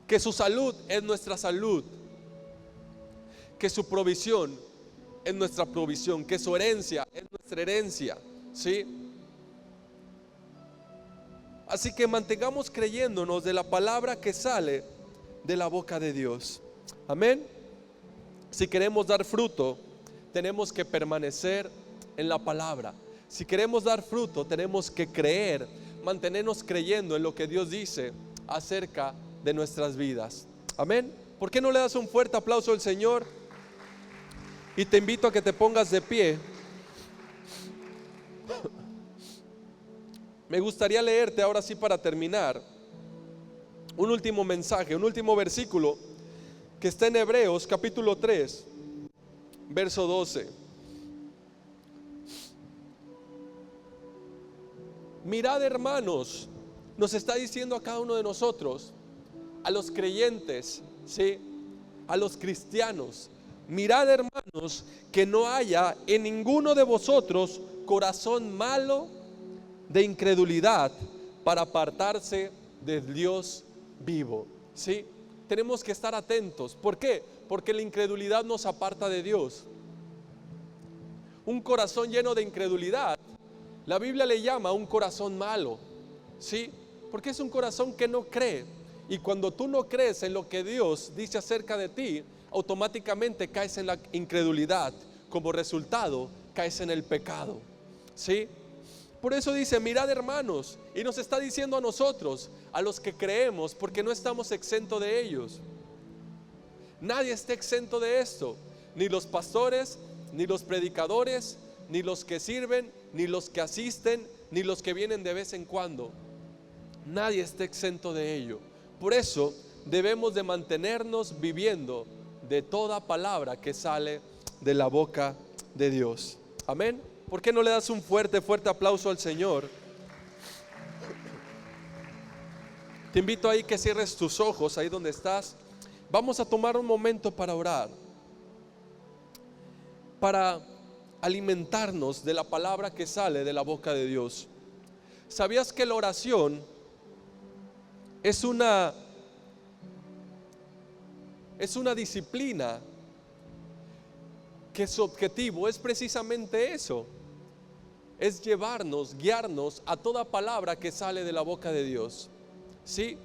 que su salud es nuestra salud, que su provisión es nuestra provisión, que su herencia es nuestra herencia, ¿sí? Así que mantengamos creyéndonos de la palabra que sale de la boca de Dios. Amén. Si queremos dar fruto, tenemos que permanecer en la palabra. Si queremos dar fruto, tenemos que creer, mantenernos creyendo en lo que Dios dice acerca de nuestras vidas. Amén. ¿Por qué no le das un fuerte aplauso al Señor? Y te invito a que te pongas de pie. Me gustaría leerte ahora sí, para terminar, un último mensaje, un último versículo que está en Hebreos capítulo 3, verso 12. Mirad, hermanos, nos está diciendo a cada uno de nosotros, a los creyentes, ¿sí?, a los cristianos: mirad, hermanos, que no haya en ninguno de vosotros corazón malo de incredulidad para apartarse del Dios vivo. ¿Sí? Tenemos que estar atentos. ¿Por qué? Porque la incredulidad nos aparta de Dios. Un corazón lleno de incredulidad, la Biblia le llama un corazón malo. ¿Sí? Porque es un corazón que no cree. Y cuando tú no crees en lo que Dios dice acerca de ti, automáticamente caes en la incredulidad. Como resultado, caes en el pecado. ¿Sí? Por eso dice: mirad, hermanos, y nos está diciendo a nosotros, a los que creemos, porque no estamos exentos de ellos. Nadie está exento de esto, ni los pastores, ni los predicadores, ni los que sirven, ni los que asisten, ni los que vienen de vez en cuando. Nadie está exento de ello. Por eso debemos de mantenernos viviendo de toda palabra que sale de la boca de Dios. Amén. ¿Por qué no le das un fuerte aplauso al Señor? Te invito ahí que cierres tus ojos ahí donde estás. Vamos a tomar un momento para orar, para alimentarnos de la palabra que sale de la boca de Dios. ¿Sabías que la oración es una disciplina que su objetivo es precisamente eso? Es llevarnos, guiarnos a toda palabra que sale de la boca de Dios. ¿Sí?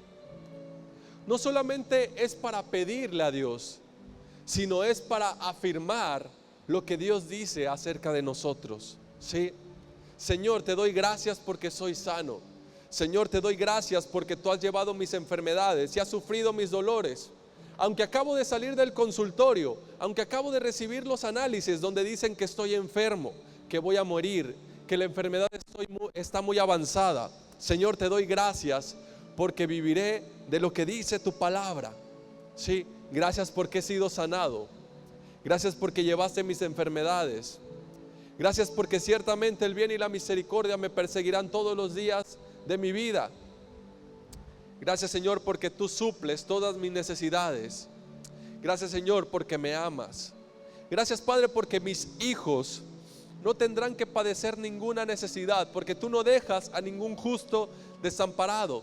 No solamente es para pedirle a Dios, sino es para afirmar lo que Dios dice acerca de nosotros. ¿Sí? Señor, te doy gracias porque soy sano. Señor, te doy gracias porque tú has llevado mis enfermedades y has sufrido mis dolores. Aunque acabo de salir del consultorio, aunque acabo de recibir los análisis donde dicen que estoy enfermo, que voy a morir, que la enfermedad está muy avanzada, Señor, te doy gracias porque viviré de lo que dice tu palabra. Sí, gracias porque he sido sanado. Gracias porque llevaste mis enfermedades. Gracias porque ciertamente el bien y la misericordia me perseguirán todos los días de mi vida. Gracias, Señor, porque tú suples todas mis necesidades. Gracias, Señor, porque me amas. Gracias, Padre, porque mis hijos no tendrán que padecer ninguna necesidad, porque tú no dejas a ningún justo desamparado,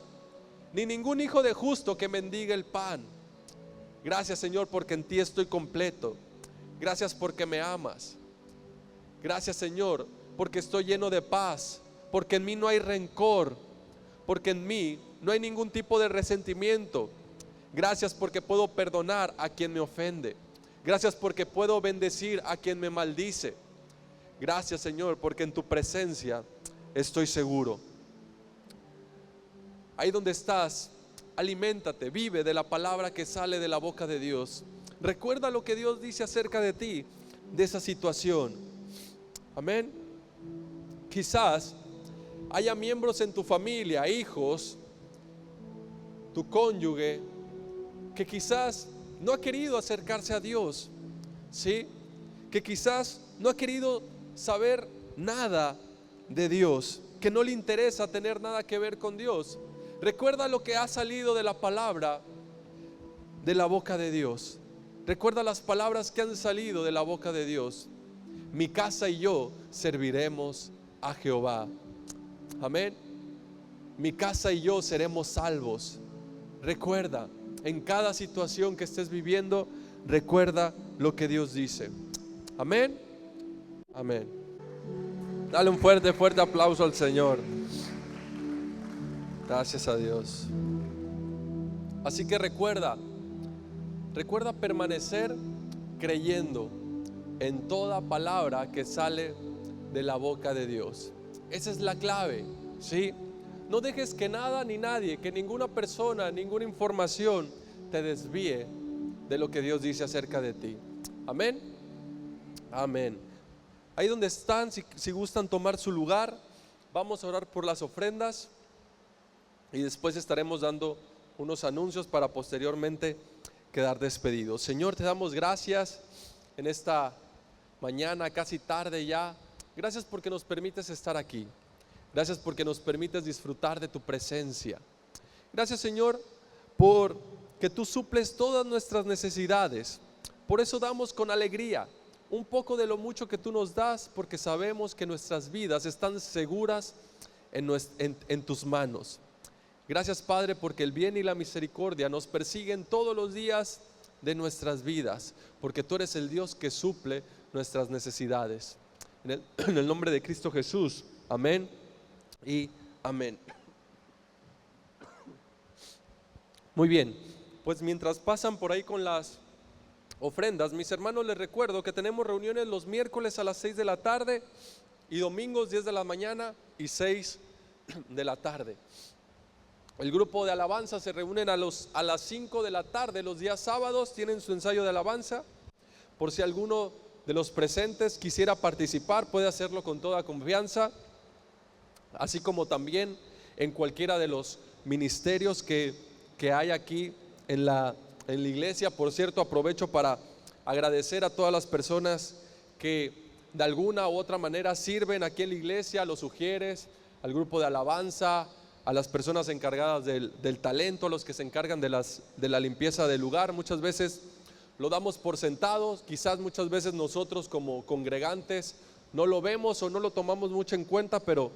ni ningún hijo de justo que mendigue el pan. Gracias, Señor, porque en ti estoy completo. Gracias porque me amas. Gracias, Señor, porque estoy lleno de paz, porque en mí no hay rencor, porque en mí no hay ningún tipo de resentimiento. Gracias porque puedo perdonar a quien me ofende. Gracias porque puedo bendecir a quien me maldice. Gracias, Señor, porque en tu presencia estoy seguro. Ahí donde estás, aliméntate, vive de la palabra que sale de la boca de Dios. Recuerda lo que Dios dice acerca de ti, de esa situación. Amén. Quizás haya miembros en tu familia, hijos, tu cónyuge, que quizás no ha querido acercarse a Dios, ¿sí? Que quizás no ha querido saber nada de Dios, que no le interesa tener nada que ver con Dios. Recuerda lo que ha salido de la palabra de la boca de Dios. Recuerda las palabras que han salido de la boca de Dios. Mi casa y yo serviremos a Jehová. Amén. Mi casa y yo seremos salvos. Recuerda, en cada situación que estés viviendo, recuerda lo que Dios dice. Amén. Amén. Dale un fuerte aplauso al Señor. Gracias a Dios. Así que recuerda permanecer creyendo en toda palabra que sale de la boca de Dios. Esa es la clave, ¿sí? No dejes que nada ni nadie, que ninguna persona, ninguna información te desvíe de lo que Dios dice acerca de ti. Amén. Amén. Ahí donde están, si gustan tomar su lugar, vamos a orar por las ofrendas y después estaremos dando unos anuncios para posteriormente quedar despedidos. Señor, te damos gracias en esta mañana, casi tarde ya. Gracias porque nos permites estar aquí. Gracias porque nos permites disfrutar de tu presencia. Gracias, Señor, por que tú suples todas nuestras necesidades. Por eso damos con alegría un poco de lo mucho que tú nos das, porque sabemos que nuestras vidas están seguras en tus manos. Gracias, Padre, porque el bien y la misericordia nos persiguen todos los días de nuestras vidas, porque tú eres el Dios que suple nuestras necesidades. En el nombre de Cristo Jesús, amén y amén. Muy bien, pues mientras pasan por ahí con las ofrendas, mis hermanos, les recuerdo que tenemos reuniones los miércoles a las 6 de la tarde y domingos 10 de la mañana y 6 de la tarde. El grupo de alabanza se reúnen a las 5 de la tarde los días sábados, tienen su ensayo de alabanza. Por si alguno de los presentes quisiera participar, puede hacerlo con toda confianza, así como también en cualquiera de los ministerios que hay aquí en la iglesia. Por cierto, aprovecho para agradecer a todas las personas que de alguna u otra manera sirven aquí en la iglesia, a los sugieres, al grupo de alabanza, a las personas encargadas del talento, a los que se encargan de la limpieza del lugar. Muchas veces lo damos por sentados, quizás muchas veces nosotros como congregantes no lo vemos o no lo tomamos mucho en cuenta, pero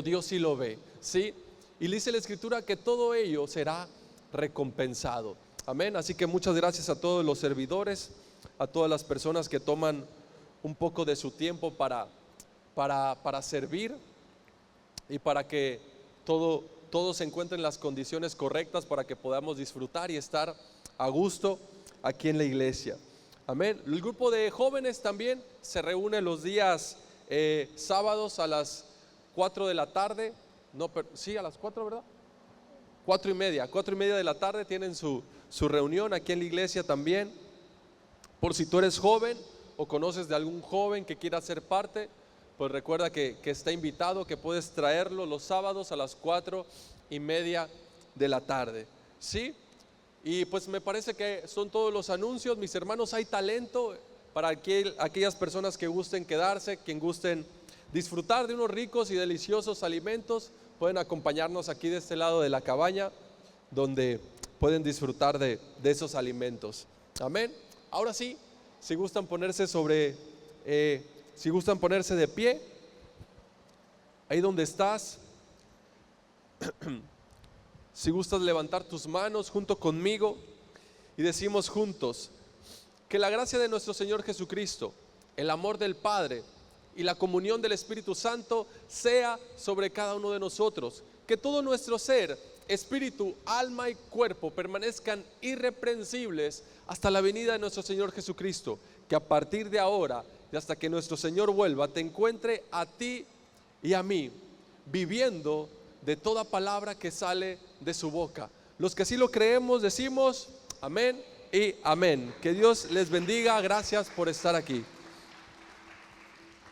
Dios sí lo ve, ¿sí? Y dice la Escritura que todo ello será recompensado. Amén. Así que muchas gracias a todos los servidores, a todas las personas que toman un poco de su tiempo para servir y para que todo se encuentre en las condiciones correctas para que podamos disfrutar y estar a gusto aquí en la iglesia. Amén. El grupo de jóvenes también se reúne los días sábados a las 4 de la tarde. No, pero sí, a las 4, ¿verdad? 4:30 de la tarde tienen su reunión aquí en la iglesia también. Por si tú eres joven o conoces de algún joven que quiera ser parte, pues recuerda que está invitado, que puedes traerlo los sábados a las 4:30 de la tarde, ¿sí? Y pues me parece que son todos los anuncios. Mis hermanos, hay talento para aquellas personas que gusten quedarse, quien gusten disfrutar de unos ricos y deliciosos alimentos. Pueden acompañarnos aquí de este lado de la cabaña, donde pueden disfrutar de esos alimentos. Amén. Ahora sí, si gustan ponerse de pie, ahí donde estás, si gustas levantar tus manos junto conmigo y decimos juntos: que la gracia de nuestro Señor Jesucristo, el amor del Padre y la comunión del Espíritu Santo sea sobre cada uno de nosotros. Que todo nuestro ser, espíritu, alma y cuerpo permanezcan irreprensibles hasta la venida de nuestro Señor Jesucristo. Que a partir de ahora y hasta que nuestro Señor vuelva, te encuentre a ti y a mí viviendo de toda palabra que sale de su boca. Los que así lo creemos decimos amén y amén. Que Dios les bendiga. Gracias por estar aquí.